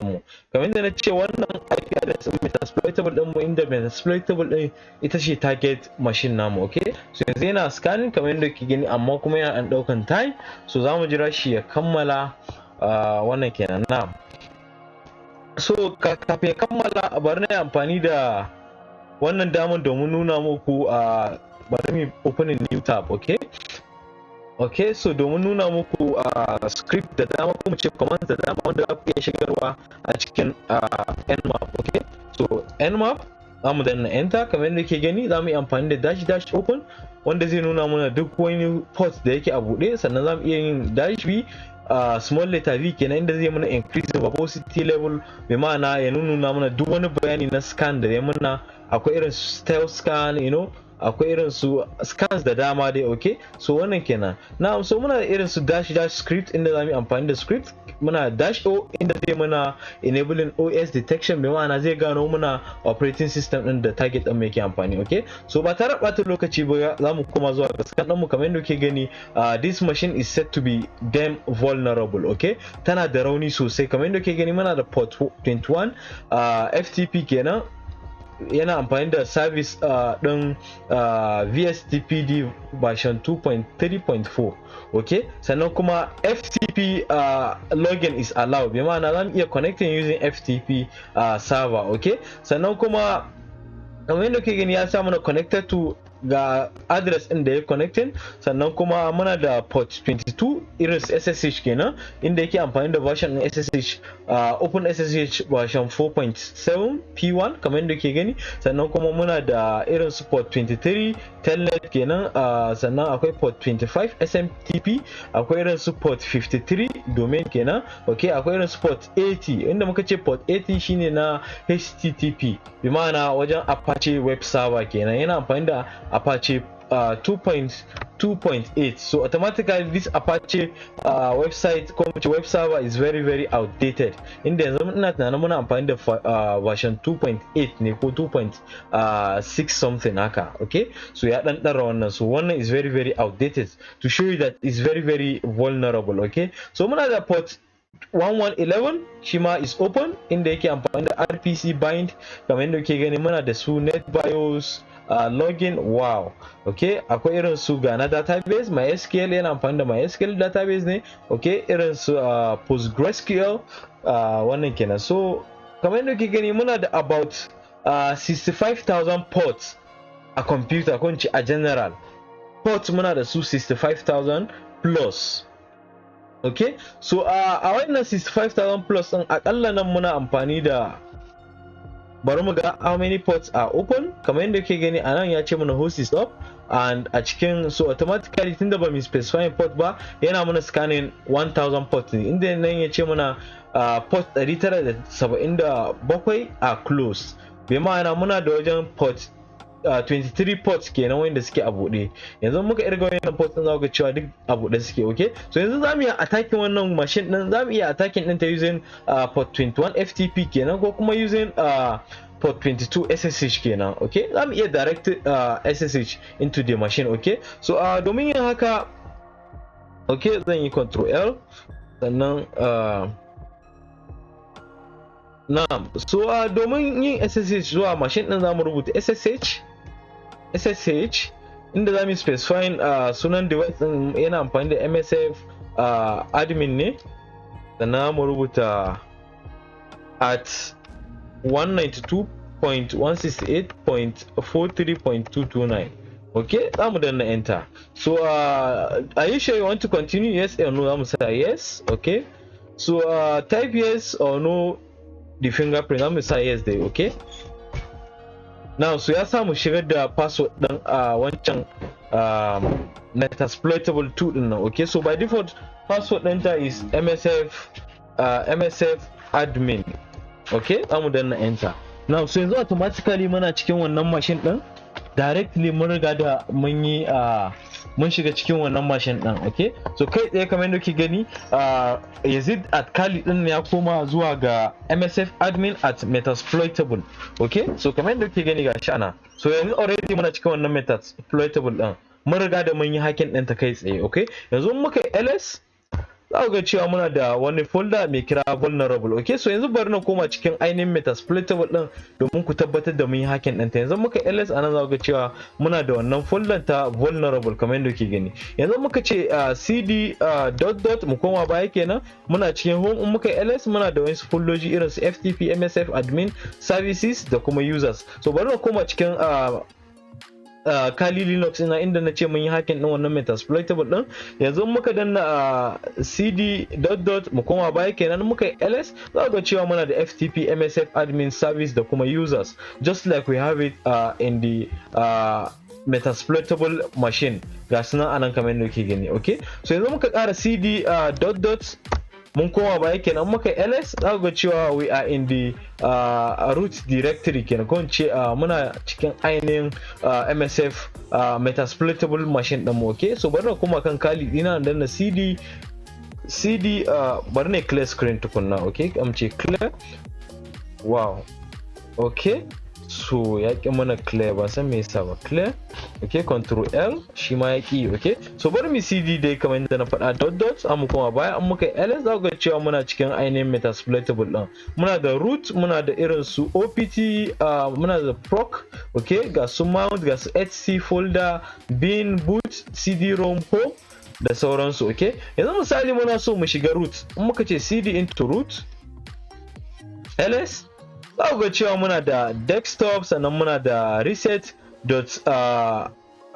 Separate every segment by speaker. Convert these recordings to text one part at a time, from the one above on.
Speaker 1: mu. Kamar yadda na ce wannan IP address din metasploitable din mu, inda metasploitable din ita ce target machine namu. Okay, so yanzu yana scanning kamar yadda kuke gani, amma kuma yana dan daukan time, so zamu jira shi ya kammala wannan kenan. Na so kafin ya kammala bari na yi amfani da wannan damar domin nuna muku bari mu opening new tab. Okay, so domin nuna muku script da dama, kuma ce commands da dama wanda za ku iya shigarwa a cikin Nmap. Okay, so Nmap zamu danna enter. Kamar yadda ke gani zamu yi amfani da dash open wanda zai nuna mana duk wani port da yake a buɗe, sannan zamu iya yin dash v small letter v kenan, inda zai mana increase the verbosity level, bi ma'ana ya nuna mana duk wani bayani na scan da ya mana. Akwai irin stealth scan, akwai irin su scans da dama dai. Okay, so wannan kenan. Na so muna da irin su dash script, inda zamu yi amfani da script. Muna dash o inda zai mana enabling OS detection, bi ma'ana zai gano muna operating system din da target din mai ke amfani. Okay, so ba tare bata lokaci ba zamu koma zuwa ga scan din mu. Kamar yadda kuke gani, this machine is said to be damn vulnerable. Okay, tana da rauni sosai. Kamar yadda kuke gani muna da port 21 FTP kenan, yana amfani da service din VSTPD version 2.3.4. okay, sannan kuma FTP login is allowed, bi ma'ana zamu iya connecting using FTP server. Okay, sannan kuma kamar yadda kuke gani ya sa mana connected to ga address din da ya connecting, sannan kuma muna da port 22 irin SSH kenan, inda yake amfani da version din SSH open SSH version 4.7 P1 kamar yadda ke gani. Sannan kuma muna da irin su port 23 telnet kenan, sannan akwai port 25 SMTP, akwai irin su port 53 domin kenan. Okay, akwai irin su port 80, inda muka ce port 80 shine na HTTP, bi ma'ana wajen Apache web server kenan, yana amfani da Apache 2.8. so automatically this Apache website ko web server is very outdated, inda yanzu ina tunanin muna amfani da version 2.8 ne ko 2.6 something haka. Okay, so ya dan dara wannan, so wannan is very outdated to show you that is very vulnerable. Okay, so muna da port 1111 shi ma is open, inda yake amfani da RPC bind. kamar yadda kuke gani muna da su NetBIOS login. Wow, okay, akwai irin su ga na database MySQL, yana amfani da MySQL database ne. Okay, irin su PostgreSQL wannan kenan. so kamar yadda kuke gani muna da about 65,000 ports a computer, ko a general ports muna da su 65,000 plus. Okay, so a wannan 65,000 plus din akalla nan muna amfani da, bari mu ga how many ports are open. Kamar yadda kuke gani a nan ya ce mana host is up, and a cikin, so automatically tunda ba mu specify port ba, yana mana scanning 1000 ports ne, inda nan ya ce mana port 977 a close, bi ma'ana muna da wajen port 23 ports kenan wanda suke a buɗe. Yanzu muka irga wannan ports din za ku ga cewa duk a buɗe suke. Okay, so yanzu zamu iya attacking wannan machine din, zamu iya attacking din ta using port 21 FTP kenan, ko kuma using port 22 SSH kenan. Okay, zamu iya direct SSH into the machine. Okay, so domin yin haka, okay, zan yi control L, sannan na'am, so domin yin SSH zuwa machine din zamu rubuta SSH, inda zamu specify sunan device din, yana amfani da MSF admin ne, sannan mu rubuta at 192.168.43.229. okay, zamu danna enter. So are you sure you want to continue? Yes or no? zamu sa yes. Okay, so type yes or no the fingerprint, zamu sa yes dai. Okay, now so ya samu shigar da password din wancan metasploitable 2 din nan. Okay, so by default password ɗinta is MSF admin. Okay, zamu danna enter. Now so yanzu automatically muna cikin wannan machine din, directly mun riga da mun yi mun shiga cikin wannan machine din. Okay, so kai tsaye kamar yadda kuke gani Yazid at Kali din ya koma zuwa ga MSF admin at metasploitable. Okay, so kamar yadda kuke gani gashi ana, so yanzu already muna cikin wannan metasploitable din, mun riga da mun yi hacking din ta kai tsaye. Okay, yanzu muka ls za ga cewa muna da wani folder mai kira vulnerable. Okay, so yanzu bari na koma cikin ainihin metasploitable din domin ku tabbatar da mun yi hacking ɗinta. Yanzu muka ls anan za ga cewa muna da wannan folder ta vulnerable kamar yadda kuke gani. Yanzu muka ce cd dot mu koma baya kenan, muna cikin home. In muka ls muna da wasu foldoji irin su ftp, msf, admin, services da kuma users. So bari na koma cikin Kali Linux ina inda na ce mun yi hacking din wannan metasploitable din. Yanzu muka danna cd dot mu koma baya kenan, muka ls za ga cewa muna da ftp, msf, admin, service da kuma users, just like we have it in the metasploitable machine. Ga sunan anan kamar yadda kuke gani. Okay, so yanzu muka ƙara cd dot mun koma baya kenan, muka ls za ga cewa we are in the root directory kenan, ko ce muna cikin ainihin msf metasploitable machine din mu. Okay, so bari na koma kan Kali dina dan na cd bari na clear screen tukunna. Okay, ce clear. Wow, okay, so ya ki mana clear, ba san me yasa ba clear. Okay, control L shi ma ya ki. Okay, so bari mu cd dai kamar yadda na faɗa dot amma kuma baya an muka ls za ga cewa muna cikin ainihin metasploitable din. Muna da root, muna da irin su opt, muna da proc. Okay, ga su mount, ga su hc folder, bin, boot, cd-rom, home da sauransu. Okay, yanzu misali muna so mu shiga root, in muka ce cd into root ls za ku ga cewa muna da desktop, sannan muna da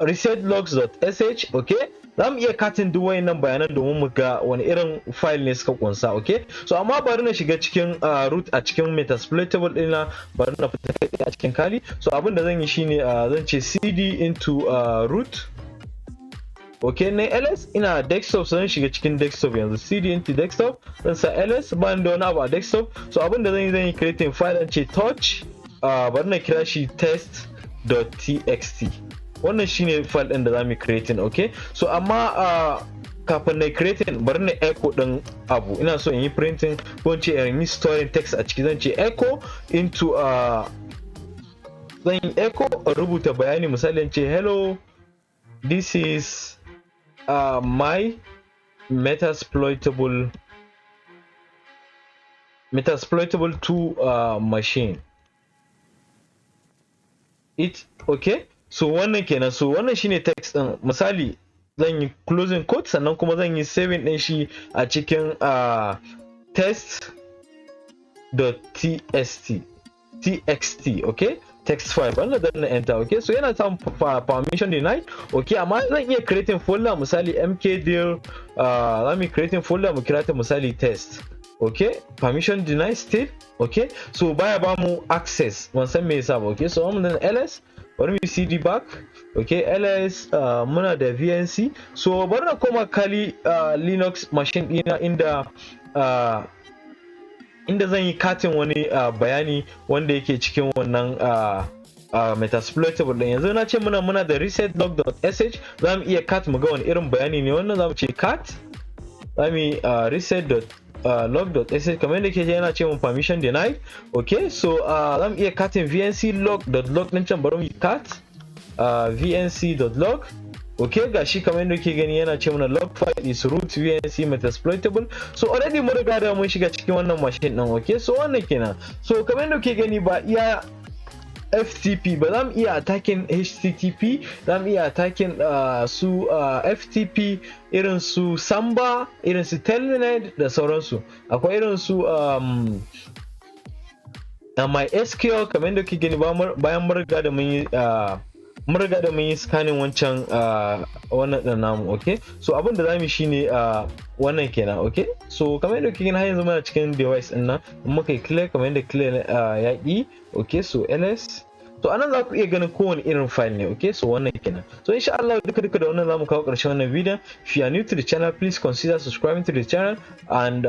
Speaker 1: resetlogs.sh. okay, za mu iya katin duk wayannan bayanan domin mu ga wani irin file ne suka kunsa. Okay, so amma bari na shiga cikin root a cikin metasploitable ɗina, bari na fita kai a cikin Kali. So abin da zan yi shine zan ce cd into root. Okay, na ls ina desktop, so zan shiga cikin desktop yanzu, cd into desktop, zan sa ls, ba da wani abu a desktop. So abin da zan yi creating file, an ce touch, bari na kira shi test.txt. wannan shine file din da zamu creating. Okay, so amma kafin na creating bari na echo din abu, ina so in yi printing ko in ce in yi storing text a ciki, zan ce echo into zan yi echo rubuta bayani, misali in ce hello, this is my metasploitable 2 machine. Okay, so wannan kenan. So wannan shine text din, misali zan yi closing quote, sannan kuma zan yi saving din shi a cikin test.txt. okay, text file, wannan dan na enter. Okay, so yana samun permission denied. Okay, amma zan iya creating folder, misali mkdir, let me creating folder mu kira ta misali test. Okay, permission denied still. Okay, so baya ba mu access, ban san me yasa ba. Okay, so mun dan ls, bari mu cd back. Okay, ls muna da vnc. So bari na koma Kali Linux machine dina inda zan yi katin wani bayani wanda yake cikin wannan metasploitable din. Yanzu na ce muna da resetlog.sh, za mu iya cat mu ga wani irin bayani ne wannan. Za mu ce cat, za mu reset.log.sh kamar yadda ke yana ce mun permission denied. Okay, so za mu iya catin vnc log.log din can, bari mu cat vnc.log. Okay, gashi kamar yadda ke gani yana ce mana log file is root vnc metasploitable. So already mun riga da mun shiga cikin wannan machine din. Okay, so wannan kenan. So kamar yadda ke gani ba iya FTP ba, za mu iya attacking HTTP, za mu iya attacking su FTP, irin su Samba, irin su Telnet da sauransu. Akwai irin su MySQL kamar yadda ke gani bayan mun riga da mun yi scanning wancan wannan din namu. Okay, so abin da zamu shine wannan kenan. Okay, so kamar yadda kike gani har yanzu muna cikin device din nan, in muka clear kamar yadda clear yaki. Okay, so ls, so anan za ku iya ganin kowane irin file ne. Okay, so wannan kenan. So insha Allah duka da wannan zamu kawo ƙarshen wannan video. If you are new to the channel, please consider subscribing to the channel and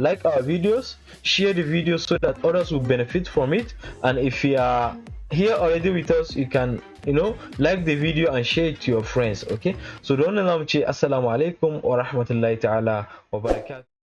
Speaker 1: like our videos, share the video so that others will benefit from it. And if you are here already with us, you can like the video and share it to your friends. Okay, so da wannan zamu ce assalamu alaikum wa rahmatullahi ta'ala wa barakatuh.